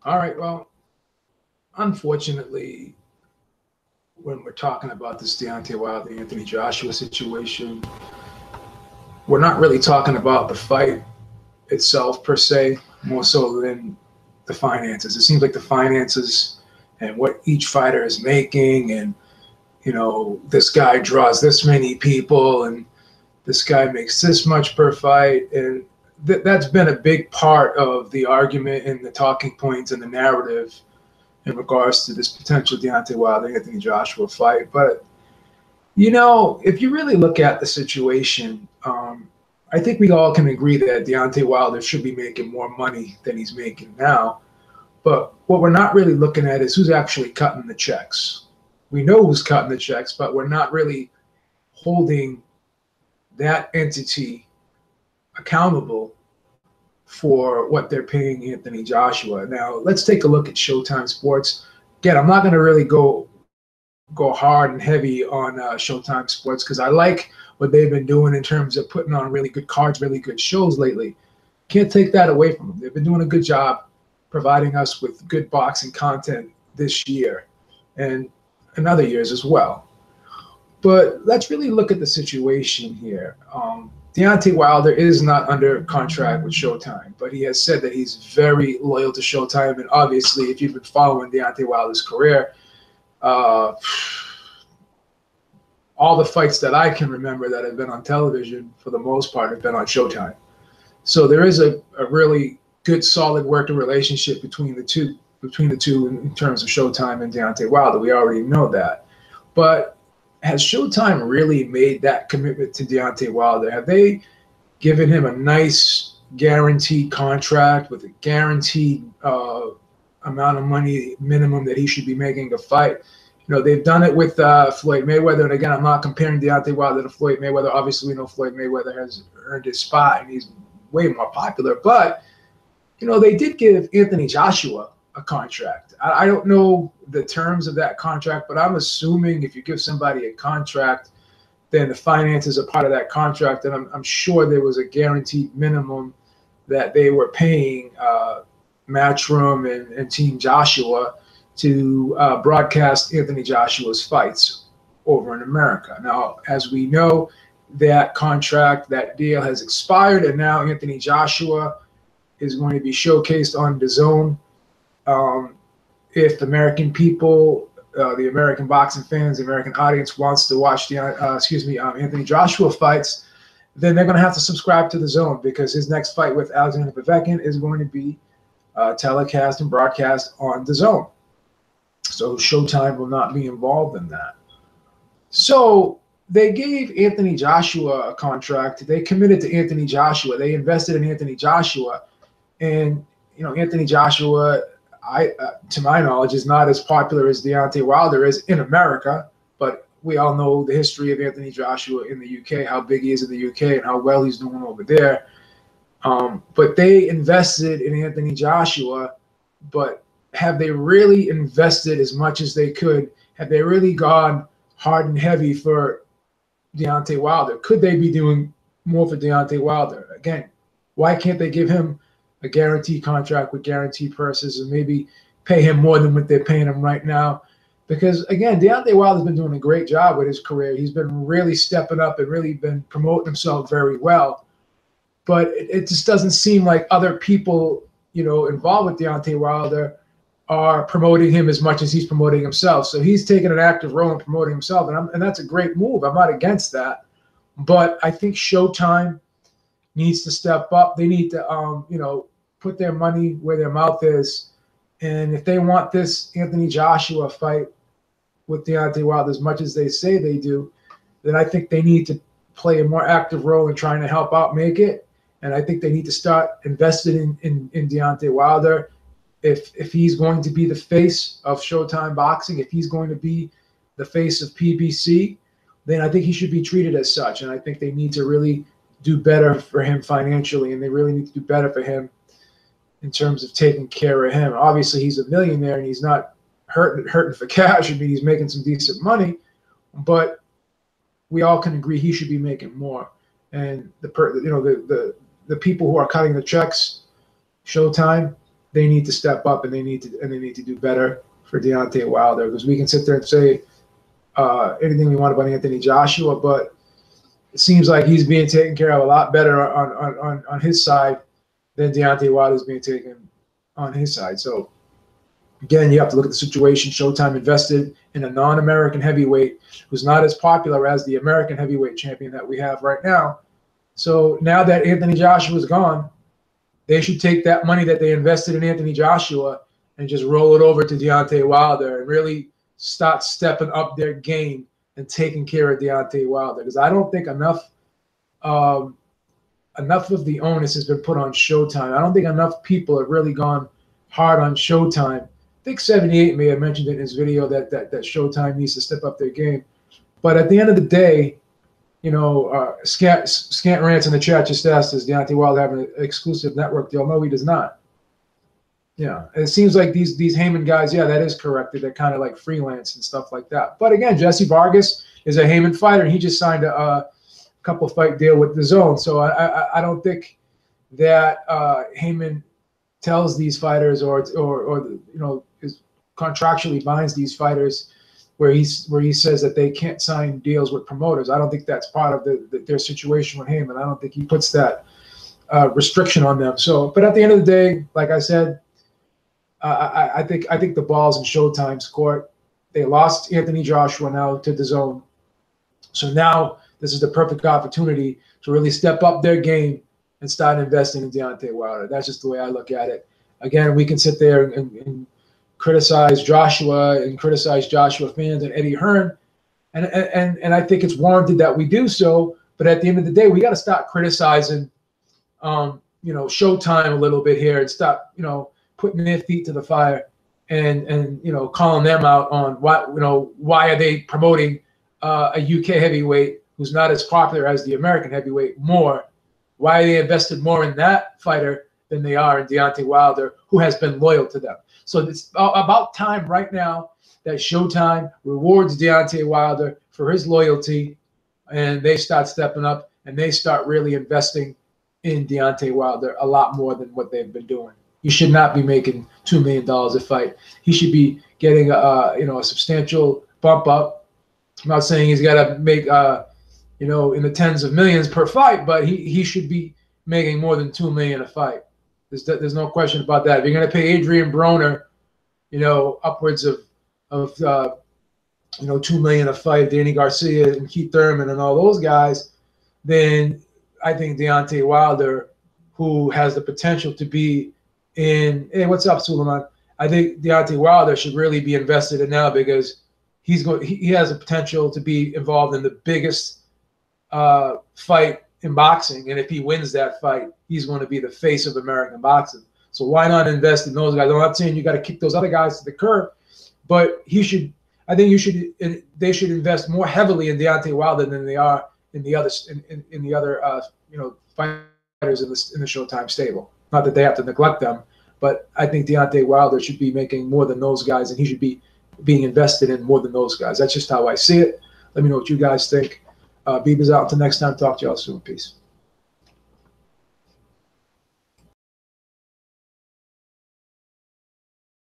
All right. Well, unfortunately, when we're talking about this Deontay Wilder, Anthony Joshua situation, we're not really talking about the fight itself per se, more so than the finances. It seems like the finances and what each fighter is making, and this guy draws this many people, and this guy makes this much per fight, and that's been a big part of the argument and the talking points and the narrative in regards to this potential Deontay Wilder Anthony Joshua fight. But if you really look at the situation, I think we all can agree that Deontay Wilder should be making more money than he's making now. But what we're not really looking at is who's actually cutting the checks. We know who's cutting the checks, but we're not really holding that entity accountable for what they're paying Anthony Joshua. Now, let's take a look at Showtime Sports. Again, I'm not going to really go hard and heavy on Showtime Sports because I like what they've been doing in terms of putting on really good cards, really good shows lately. Can't take that away from them. They've been doing a good job providing us with good boxing content this year and in other years as well. But let's really look at the situation here. Deontay Wilder is not under contract with Showtime, but he has said that he's very loyal to Showtime. And obviously, if you've been following Deontay Wilder's career, uh, all the fights that I can remember that have been on television, for the most part, have been on Showtime. So there is a really good, solid working relationship between the two in terms of Showtime and Deontay Wilder. We already know that. But has Showtime really made that commitment to Deontay Wilder? Have they given him a nice guaranteed contract with a guaranteed amount of money minimum that he should be making to fight? They've done it with Floyd Mayweather. And again, I'm not comparing Deontay Wilder to Floyd Mayweather. Obviously, we know Floyd Mayweather has earned his spot and he's way more popular. But, they did give Anthony Joshua a contract. I don't know the terms of that contract, but I'm assuming if you give somebody a contract, then the finances are part of that contract. And I'm sure there was a guaranteed minimum that they were paying Matchroom and Team Joshua to broadcast Anthony Joshua's fights over in America. Now, as we know, that contract, that deal has expired, and now Anthony Joshua is going to be showcased on DAZN. If American people, the American boxing fans, the American audience wants to watch the Anthony Joshua fights, then they're going to have to subscribe to DAZN because his next fight with Alexander Povetkin is going to be telecast and broadcast on DAZN. So Showtime will not be involved in that. So they gave Anthony Joshua a contract. They committed to Anthony Joshua. They invested in Anthony Joshua. And, Anthony Joshua, to my knowledge, is not as popular as Deontay Wilder is in America. But we all know the history of Anthony Joshua in the UK, how big he is in the UK and how well he's doing over there. But they invested in Anthony Joshua, but have they really invested as much as they could? Have they really gone hard and heavy for Deontay Wilder? Could they be doing more for Deontay Wilder? Again, why can't they give him a guaranteed contract with guaranteed purses and maybe pay him more than what they're paying him right now? Because, again, Deontay Wilder's been doing a great job with his career. He's been really stepping up and really been promoting himself very well. But it just doesn't seem like other people, involved with Deontay Wilder are promoting him as much as he's promoting himself. So he's taking an active role in promoting himself, and that's a great move. I'm not against that. But I think Showtime needs to step up. They need to, put their money where their mouth is. And if they want this Anthony Joshua fight with Deontay Wilder as much as they say they do, then I think they need to play a more active role in trying to help out make it. And I think they need to start investing in Deontay Wilder. If he's going to be the face of Showtime Boxing, if he's going to be the face of PBC, then I think he should be treated as such. And I think they need to really do better for him financially, and they really need to do better for him in terms of taking care of him. Obviously, he's a millionaire, and he's not hurting for cash. I mean, he's making some decent money, but we all can agree he should be making more. And the people who are cutting the checks, Showtime, they need to step up and they need to do better for Deontay Wilder, because we can sit there and say anything we want about Anthony Joshua, but it seems like he's being taken care of a lot better on his side than Deontay Wilder is being taken on his side. So again, you have to look at the situation. Showtime invested in a non-American heavyweight who's not as popular as the American heavyweight champion that we have right now. So now that Anthony Joshua is gone, they should take that money that they invested in Anthony Joshua and just roll it over to Deontay Wilder and really start stepping up their game and taking care of Deontay Wilder. Because I don't think enough of the onus has been put on Showtime. I don't think enough people have really gone hard on Showtime. I think 78 may have mentioned in his video that Showtime needs to step up their game. But at the end of the day, you know, Scant Rants in the chat just asked, does Deontay Wilder have an exclusive network deal? No, he does not. Yeah, it seems like these Heyman guys, yeah, that is correct. They're kind of like freelance and stuff like that. But again, Jesse Vargas is a Heyman fighter, and he just signed a couple fight deal with the Zone. So I don't think that Heyman tells these fighters or you know, is contractually binds these fighters where he says that they can't sign deals with promoters. I don't think that's part of their situation with Heyman. I don't think he puts that restriction on them. So, but at the end of the day, like I said, I think the ball's in Showtime's court. They lost Anthony Joshua now to the Zone. So now this is the perfect opportunity to really step up their game and start investing in Deontay Wilder. That's just the way I look at it. Again, we can sit there and criticize Joshua and criticize Joshua fans and Eddie Hearn, and I think it's warranted that we do so. But at the end of the day, we got to start criticizing, you know, Showtime a little bit here and stop, you know, putting their feet to the fire and you know, calling them out on why are they promoting a UK heavyweight who's not as popular as the American heavyweight more? Why are they invested more in that fighter than they are in Deontay Wilder, who has been loyal to them? So it's about time right now that Showtime rewards Deontay Wilder for his loyalty, and they start stepping up and they start really investing in Deontay Wilder a lot more than what they've been doing. He should not be making $2 million a fight. He should be getting a substantial bump up. I'm not saying he's got to make you know, in the tens of millions per fight, but he should be making more than $2 million a fight. There's no question about that. If you're going to pay Adrian Broner, you know, upwards of you know, $2 million a fight, Danny Garcia and Keith Thurman and all those guys, then I think Deontay Wilder, who has the potential to be in, hey, what's up, Suleiman? I think Deontay Wilder should really be invested in now, because he has the potential to be involved in the biggest fight in boxing, and if he wins that fight, he's going to be the face of American boxing. So why not invest in those guys? I'm not saying you got to kick those other guys to the curb, but he should. I think they should invest more heavily in Deontay Wilder than they are in the other you know, fighters in the Showtime stable. Not that they have to neglect them, but I think Deontay Wilder should be making more than those guys, and he should be being invested in more than those guys. That's just how I see it. Let me know what you guys think. Bieber's out. Until next time, talk to y'all soon. Peace.